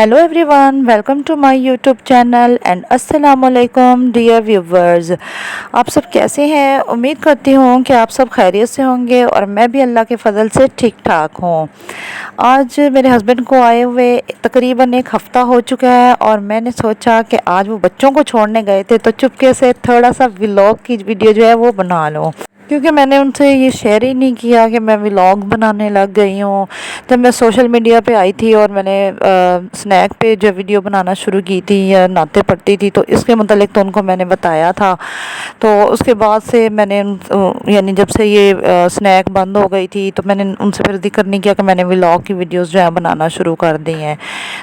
Hello everyone, welcome to my YouTube channel and अस्सलाम वालेकुम dear viewers. आप सब कैसे हैं? उम्मीद करती हूँ कि आप सब खैरियत से होंगे और मैं भी अल्लाह के फ़ज़ल से ठीक ठाक हूँ। आज मेरे हस्बैंड को आए हुए तकरीबन एक हफ़्ता हो चुका है और मैंने सोचा कि आज वो बच्चों को छोड़ने गए थे तो चुपके से थोड़ा सा व्लॉग की वीडियो जो है वो बना लूँ, क्योंकि मैंने उनसे ये शेयर ही नहीं किया कि मैं व्लॉग बनाने लग गई हूँ। जब मैं सोशल मीडिया पे आई थी और मैंने स्नैक पे जो वीडियो बनाना शुरू की थी या नाते पड़ती थी तो इसके मतलब तो उनको मैंने बताया था। तो उसके बाद से मैंने यानी जब से ये स्नैक बंद हो गई थी तो मैंने उनसे फिर जिक्र नहीं किया कि मैंने व्लॉग की वीडियोस जो है बनाना शुरू कर दी हैं।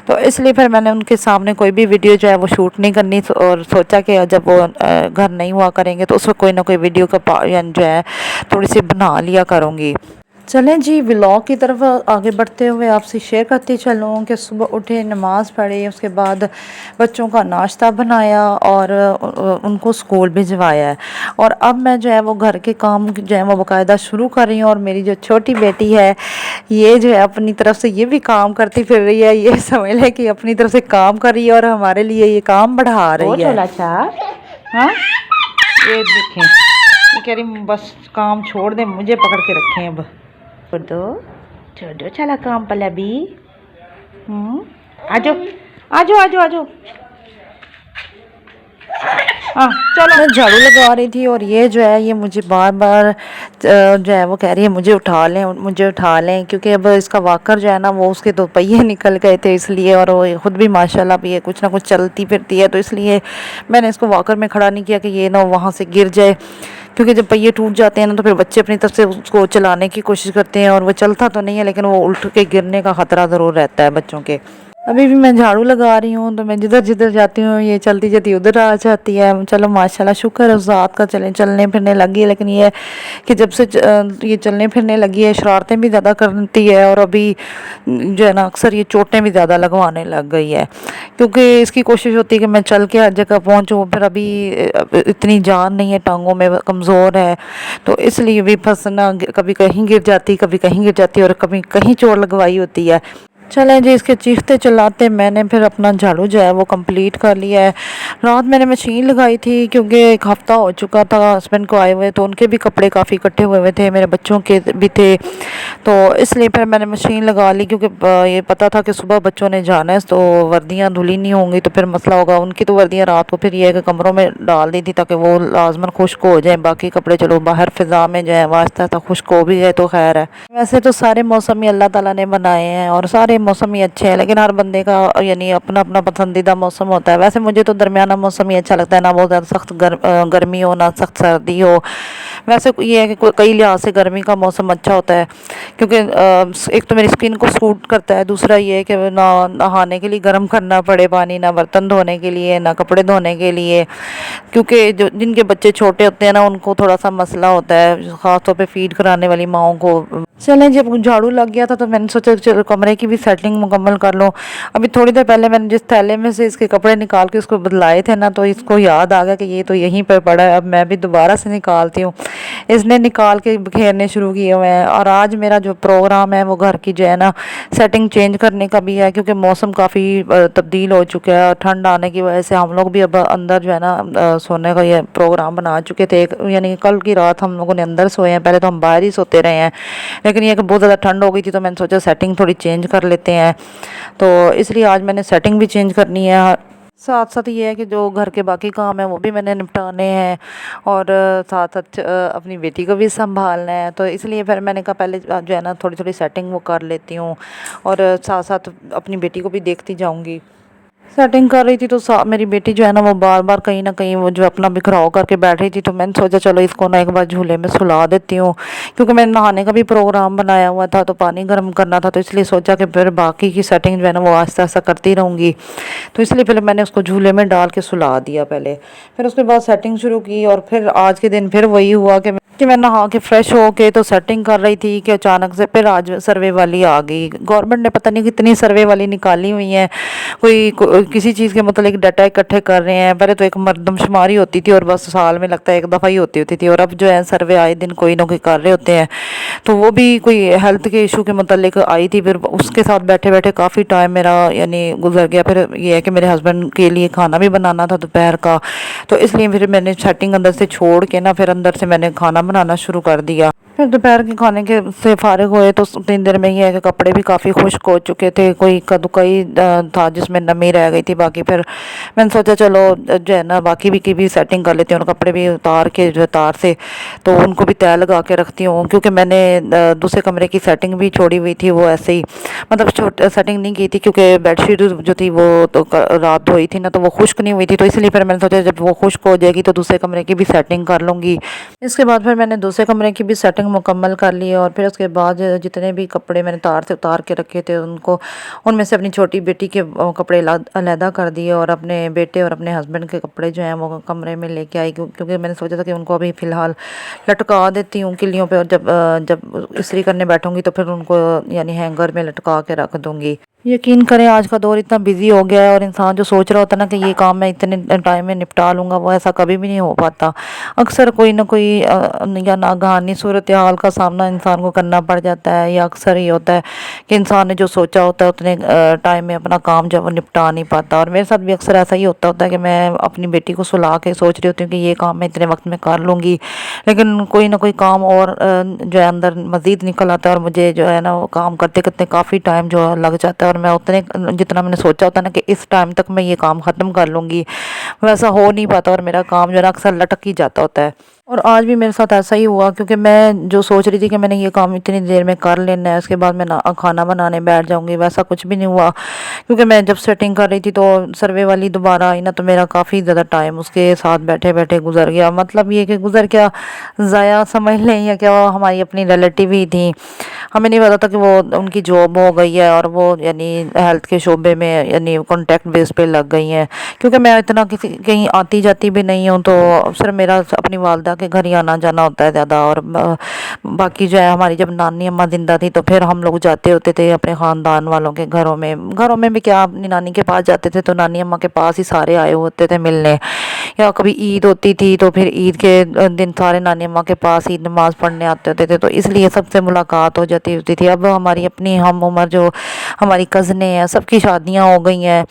तो इसलिए फिर मैंने उनके सामने कोई भी वीडियो जो है वो शूट नहीं करनी और सोचा कि जब वो घर नहीं हुआ करेंगे तो उसमें कोई ना कोई वीडियो का यानी जो है थोड़ी सी बना लिया करूँगी। चलें जी, व्लॉग की तरफ आगे बढ़ते हुए आपसे शेयर करती चलूँ कि सुबह उठे, नमाज़ पढ़ी, उसके बाद बच्चों का नाश्ता बनाया और उनको स्कूल भिजवाया है। और अब मैं जो है वो घर के काम जो है वो बाकायदा शुरू कर रही हूँ। और मेरी जो छोटी बेटी है ये जो है अपनी तरफ से ये भी काम करती फिर रही है। ये समझ लें कि अपनी तरफ से काम कर रही है और हमारे लिए ये काम बढ़ा रही है। हाँ, ये देखें, ये कह रही बस काम छोड़ दे, मुझे पकड़ के रखें अब। छोड़ दो चला काम पला भी। आजो आजो आजो आजो। हाँ चलो। मैं झाड़ू लगा रही थी और ये जो है ये मुझे बार बार जो है वो कह रही है मुझे उठा लें, मुझे उठा लें, क्योंकि अब इसका वाकर जो है ना वो उसके 2 पहिए निकल गए थे इसलिए। और वो खुद भी माशाल्लाह भी है, कुछ ना कुछ चलती फिरती है, तो इसलिए मैंने इसको वाकर में खड़ा नहीं किया कि ये ना वहाँ से गिर जाए, क्योंकि जब पहिए टूट जाते हैं ना तो फिर बच्चे अपनी तरफ से उसको चलाने की कोशिश करते हैं और वो चलता तो नहीं है लेकिन वो उल्ट के गिरने का ख़तरा ज़रूर रहता है बच्चों के। अभी भी मैं झाड़ू लगा रही हूँ तो मैं जिधर जिधर जाती हूँ ये चलती जाती उधर आ जाती है। चलो माशाल्लाह शुक्र है उस ज़ात का, चलने फिरने लगी है। लेकिन ये है कि जब से ये चलने फिरने लगी है शरारतें भी ज़्यादा करती है और अभी जो है ना अक्सर ये चोटें भी ज़्यादा लगवाने लग गई है, क्योंकि इसकी कोशिश होती है कि मैं चल के हर जगह पहुँचूँ। फिर अभी इतनी जान नहीं है, टांगों में कमज़ोर है, तो इसलिए भी फंसना, कभी कहीं गिर जाती, कभी कहीं गिर जाती और कभी कहीं चोट लगवाई होती है। चलें जी, इसके चीखते चिल्लाते मैंने फिर अपना झाड़ू जो है वो कंप्लीट कर लिया है। रात मैंने मशीन लगाई थी क्योंकि एक हफ़्ता हो चुका था हस्बैंड को आए हुए, तो उनके भी कपड़े काफ़ी इकट्ठे हुए हुए थे, मेरे बच्चों के भी थे, तो इसलिए फिर मैंने मशीन लगा ली। क्योंकि ये पता था कि सुबह बच्चों ने जाना है तो वर्दियाँ धुली नहीं होंगी तो फिर मसला होगा। उनकी तो वर्दियाँ रात को फिर ये है कि कमरों में डाल दी थी ताकि वो लाजमन खुश्क हो जाए, बाकी कपड़े चलो बाहर फ़िज़ा में जो है वास्ता था, खुश्क हो भी गए तो खैर है। वैसे तो सारे मौसम ही अल्लाह ताला ने बनाए हैं और सारे मौसम ही अच्छे हैं, लेकिन हर बंदे का यानी अपना अपना पसंदीदा मौसम होता है। वैसे मुझे तो दरमियाना मौसम ही अच्छा लगता है, ना बहुत ज़्यादा सख्त गर्मी हो ना सख्त सर्दी हो। वैसे ये है कि कई लिहाज से गर्मी का मौसम अच्छा होता है, क्योंकि एक तो मेरी स्किन को सूट करता है, दूसरा ये है कि ना नहाने के लिए गर्म करना पड़े पानी, ना बर्तन धोने के लिए, ना कपड़े धोने के लिए, क्योंकि जो जिनके बच्चे छोटे होते हैं ना उनको थोड़ा सा मसला होता है, ख़ास तौर पे फीड कराने वाली माओं को। चलें, जब झाड़ू लग गया था तो मैंने सोचा चलो कमरे की भी सेटिंग मुकम्मल कर लो। अभी थोड़ी देर पहले मैंने जिस थैले में से इसके कपड़े निकाल के उसको बदलाए थे ना तो इसको याद आ गया कि ये तो यहीं पर पड़ा है। अब मैं भी दोबारा से निकालती हूँ। इसने निकाल के घेरने शुरू किए हुए हैं। और आज मेरा जो प्रोग्राम है वो घर की जो है ना सेटिंग चेंज करने का भी है, क्योंकि मौसम काफ़ी तब्दील हो चुका है। ठंड आने की वजह से हम लोग भी अब अंदर जो है ना सोने का ये प्रोग्राम बना चुके थे। यानी कल की रात हम लोगों ने अंदर सोए हैं, पहले तो हम बाहर ही सोते रहे हैं, लेकिन ये कि बहुत ज़्यादा ठंड हो गई थी तो मैंने सोचा सेटिंग थोड़ी चेंज कर लेते हैं, तो इसलिए आज मैंने सेटिंग भी चेंज करनी है। साथ साथ ये है कि जो घर के बाकी काम है वो भी मैंने निपटाने हैं और साथ साथ अपनी बेटी को भी संभालना है, तो इसलिए फिर मैंने कहा पहले जो है ना थोड़ी थोड़ी सेटिंग वो कर लेती हूँ और साथ साथ अपनी बेटी को भी देखती जाऊँगी। सेटिंग कर रही थी तो मेरी बेटी जो है ना वो बार बार कहीं ना कहीं वो जो अपना बिखराव करके बैठ रही थी, तो मैंने सोचा चलो इसको ना एक बार झूले में सुला देती हूँ, क्योंकि मैंने नहाने का भी प्रोग्राम बनाया हुआ था तो पानी गर्म करना था, तो इसलिए सोचा कि फिर बाकी की सेटिंग जो है ना वो आहिस्ता आहिस्ता करती रहूँगी, तो इसलिए पहले मैंने उसको झूले में डाल के सुला दिया पहले, फिर उसके बाद सेटिंग शुरू की। और फिर आज के दिन फिर वही हुआ कि कि मैं नहा के फ्रेश हो के तो सेटिंग कर रही थी कि अचानक से फिर आज सर्वे वाली आ गई। गवर्नमेंट ने पता नहीं कितनी सर्वे वाली निकाली हुई हैं, किसी चीज़ के मतलब डाटा इकट्ठे कर रहे हैं। पहले तो एक मर्दमशुमारी होती थी और बस साल में लगता है एक दफ़ा ही होती थी, और अब जो है सर्वे आए दिन कोई ना कोई कर रहे होते हैं। तो वो भी कोई हेल्थ के इशू के मतलब आई थी, फिर उसके साथ बैठे बैठे काफ़ी टाइम मेरा यानी गुजर गया। फिर ये है कि मेरे हस्बैंड के लिए खाना भी बनाना था दोपहर का, तो इसलिए फिर मैंने सेटिंग अंदर से छोड़ के ना फिर अंदर से मैंने खाना बनाना शुरू कर दिया। फिर दोपहर के खाने के से फारिग हुए तो 3 दिन में ये है कि कपड़े भी काफ़ी खुश्क हो चुके थे, कोई कदुकई था जिसमें नमी रह गई थी बाकी। फिर मैंने सोचा चलो जो है ना बाकी भी की भी सेटिंग कर लेती हूँ, और कपड़े भी उतार के जो है तार से तो उनको भी तय लगा के रखती हूँ, क्योंकि मैंने दूसरे कमरे की सेटिंग भी छोड़ी हुई थी, वो ऐसे ही मतलब सेटिंग नहीं की थी, क्योंकि बेडशीट जो थी वो तो रात धोई थी ना, तो वो खुश्क नहीं हुई थी। तो इसलिए फिर मैंने सोचा जब वो खुश्क हो जाएगी तो दूसरे कमरे की भी सेटिंग कर लूँगी। इसके बाद फिर मैंने दूसरे कमरे की भी सेटिंग मुकम्मल कर ली, और फिर उसके बाद जितने भी कपड़े मैंने तार से उतार के रखे थे उनको उनमें से अपनी छोटी बेटी के कपड़े अलहदा कर दिए, और अपने बेटे और अपने हस्बैंड के कपड़े जो हैं वो कमरे में लेके आई, क्योंकि मैंने सोचा था कि उनको अभी फ़िलहाल लटका देती हूँ किलियों पे, और जब इस्त्री करने बैठूँगी तो फिर उनको यानी हैंगर में लटका के रख दूँगी। यकीन करें आज का दौर इतना बिजी हो गया है, और इंसान जो सोच रहा होता है ना कि ये काम मैं इतने टाइम में निपटा लूँगा, वो ऐसा कभी भी नहीं हो पाता। अक्सर कोई ना कोई या नागहानी सूरत हाल का सामना इंसान को करना पड़ जाता है, या अक्सर ये होता है कि इंसान ने जो सोचा होता है उतने टाइम में अपना काम जब वो निपटा नहीं पाता। और मेरे साथ भी अक्सर ऐसा ही होता है कि मैं अपनी बेटी को सुला के सोच रही होती हूँ कि ये काम मैं इतने वक्त में कर लूँगी, लेकिन कोई ना कोई काम और जो है अंदर मज़ीद निकल आता है, और मुझे जो है ना वो काम करते करते काफ़ी टाइम जो लग जाता है, और मैं उतने जितना मैंने सोचा होता है ना कि इस टाइम तक मैं ये काम ख़त्म कर लूँगी, वैसा हो नहीं पाता, और मेरा काम जो है ना अक्सर लटक ही जाता होता है। और आज भी मेरे साथ ऐसा ही हुआ, क्योंकि मैं जो सोच रही थी कि मैंने ये काम इतनी देर में कर लेना है, उसके बाद मैं खाना बनाने बैठ जाऊंगी, वैसा कुछ भी नहीं हुआ। क्योंकि मैं जब सेटिंग कर रही थी तो सर्वे वाली दोबारा आई ना, तो मेरा काफ़ी ज़्यादा टाइम उसके साथ बैठे बैठे गुजर गया। मतलब ये कि गुजर क्या, ज़ाया समझ लें, या क्या वो हमारी अपनी रिलेटिव ही थी। हमें नहीं पता था कि वो उनकी जॉब हो गई है, और वो यानी हेल्थ के शोबे में यानी कॉन्टैक्ट बेस पे लग गई हैं। क्योंकि मैं इतना किसी कहीं आती जाती भी नहीं हूँ, तो सिर्फ मेरा अपनी वालदा के घर ही आना जाना होता है ज़्यादा। और बाकी जो है हमारी जब नानी अम्मा ज़िंदा थी तो फिर हम लोग जाते होते थे अपने ख़ानदान वालों के घरों में भी क्या, अपनी नानी के पास जाते थे तो नानी अम्मा के पास ही सारे आए होते थे मिलने। या कभी ईद होती थी तो फिर ईद के दिन सारे नानी अम्मा के पास ईद नमाज़ पढ़ने आते होते थे, तो इसलिए सबसे मुलाकात हो जाती होती थी। अब हमारी अपनी हम उम्र जो हमारी कज़नें हैं सबकी शादियां हो गई हैं,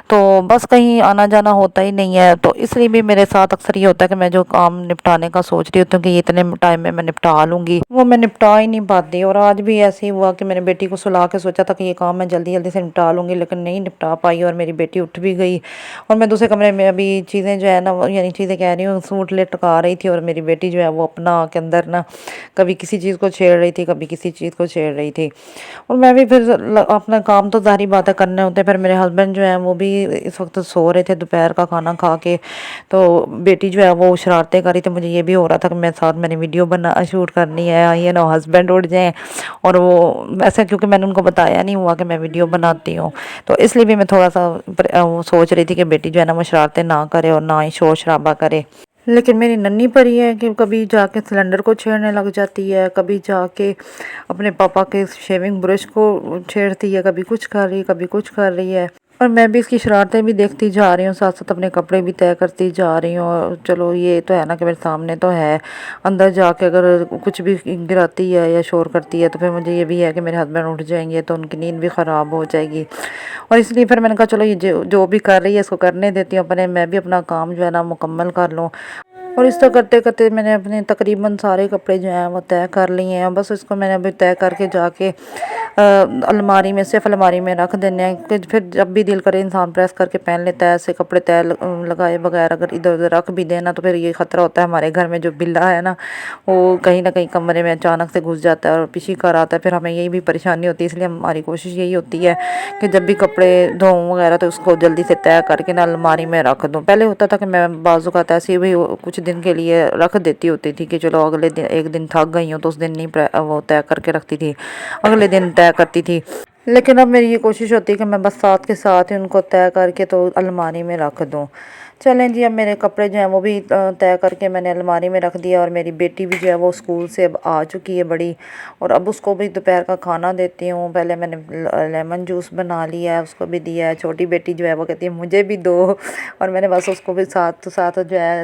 तो बस कहीं आना जाना होता ही नहीं है। तो इसलिए भी मेरे साथ अक्सर ये होता है कि मैं जो काम निपटाने का सोच रही होती हूँ कि ये इतने टाइम में मैं निपटा लूँगी, वो मैं निपटा ही नहीं पाती। और आज भी ऐसे ही हुआ कि मेरी बेटी को सुला के सोचा था कि ये काम मैं जल्दी जल्दी से निपटा लूँगी, लेकिन नहीं निपटा पाई, और मेरी बेटी उठ भी गई। और मैं दूसरे कमरे में अभी चीज़ें जो है ना यानी चीज़ें कह रही हूँ सूट लटका रही थी, और मेरी बेटी जो है वो अपना के अंदर ना कभी किसी चीज़ को छेड़ रही थी, कभी किसी चीज़ को छेड़ रही थी। और मैं भी फिर अपना काम तो ज़ाहिर बात है करने होते हैं। फिर मेरे हस्बैंड जो है वो भी इस वक्त सो रहे थे दोपहर का खाना खा के, तो बेटी जो है वो शरारतें कर रही थी। मुझे ये भी हो रहा था कि मैं साथ मैंने वीडियो शूट करनी है, ये ना हस्बैंड उठ जाएँ। और वो वैसे क्योंकि मैंने उनको बताया नहीं हुआ कि मैं वीडियो बनाती हूँ, तो इसलिए भी मैं थोड़ा सा वो सोच रही थी कि बेटी जो है ना वो शरारतें ना करे और ना ही शोर शराबा करे। लेकिन मेरी नन्ही परी है कि कभी जाके सिलेंडर को छेड़ने लग जाती है, कभी जाके अपने पापा के शेविंग ब्रश को छेड़ती है, कभी कुछ कर रही है कभी कुछ कर रही है। और मैं भी इसकी शरारतें भी देखती जा रही हूँ, साथ साथ अपने कपड़े भी तय करती जा रही हूँ। और चलो ये तो है ना कि मेरे सामने तो है, अंदर जाके अगर कुछ भी गिराती है या शोर करती है तो फिर मुझे ये भी है कि मेरे हस्बैंड उठ जाएंगे तो उनकी नींद भी ख़राब हो जाएगी। और इसलिए फिर मैंने कहा चलो ये जो भी कर रही है इसको करने देती हूँ, अपने मैं भी अपना काम जो है ना मुकम्मल कर लूँ। और इस तरह करते करते मैंने अपने तकरीबन सारे कपड़े जो हैं वो तय कर लिए हैं। बस इसको मैंने अभी तय करके जाके अलमारी में सिर्फ अलमारी में रख देने हैं कि फिर जब भी दिल करे इंसान प्रेस करके पहन लेता है। ऐसे कपड़े तय लगाए बगैर अगर इधर उधर रख भी देना तो फिर ये ख़तरा होता है हमारे घर में जो बिल्ला है ना वो कहीं ना कहीं कमरे में अचानक से घुस जाता है और पीछे कर आता है, फिर हमें यही भी परेशानी होती है। इसलिए हमारी कोशिश यही होती है कि जब भी कपड़े धोऊँ वगैरह तो उसको जल्दी से तय करके ना अलमारी में रख दूँ। पहले होता था कि मैं बाजू का ऐसे भी कुछ दिन के लिए रख देती होती थी कि चलो अगले दिन एक दिन थक गई हूँ तो उस दिन नहीं वो तय करके रखती थी, अगले दिन तय करती थी। لیکن اب میری یہ کوشش ہوتی ہے کہ میں بس ساتھ کے ساتھ ہی ان کو طے کر کے تو الماری میں رکھ دوں۔ چلیں جی، اب میرے کپڑے جو ہیں وہ بھی طے کر کے میں نے الماری میں رکھ دیا، اور میری بیٹی بھی جو ہے وہ اسکول سے اب آ چکی ہے بڑی، اور اب اس کو بھی دوپہر کا کھانا دیتی ہوں۔ پہلے میں نے لیمن جوس بنا لیا ہے، اس کو بھی دیا ہے۔ چھوٹی بیٹی جو ہے وہ کہتی ہے مجھے بھی دو، اور میں نے بس اس کو بھی ساتھ ساتھ جو ہے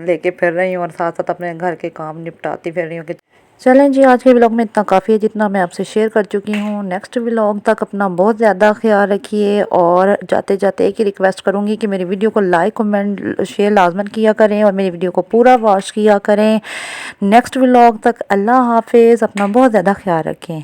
لے کے پھر رہی ہوں، اور ساتھ ساتھ اپنے گھر کے کام نپٹاتی پھر رہی ہوں کہ چلیں جی، آج کے ولاگ میں اتنا کافی ہے جتنا میں آپ سے شیئر کر چکی ہوں۔ نیکسٹ ولاگ تک اپنا بہت زیادہ خیال رکھیے، اور جاتے جاتے ایک ہی ریکویسٹ کروں گی کہ میری ویڈیو کو لائک کمنٹ شیئر لازمن کیا کریں، اور میری ویڈیو کو پورا واچ کیا کریں۔ نیکسٹ ولاگ تک اللہ حافظ، اپنا بہت زیادہ خیال رکھیں۔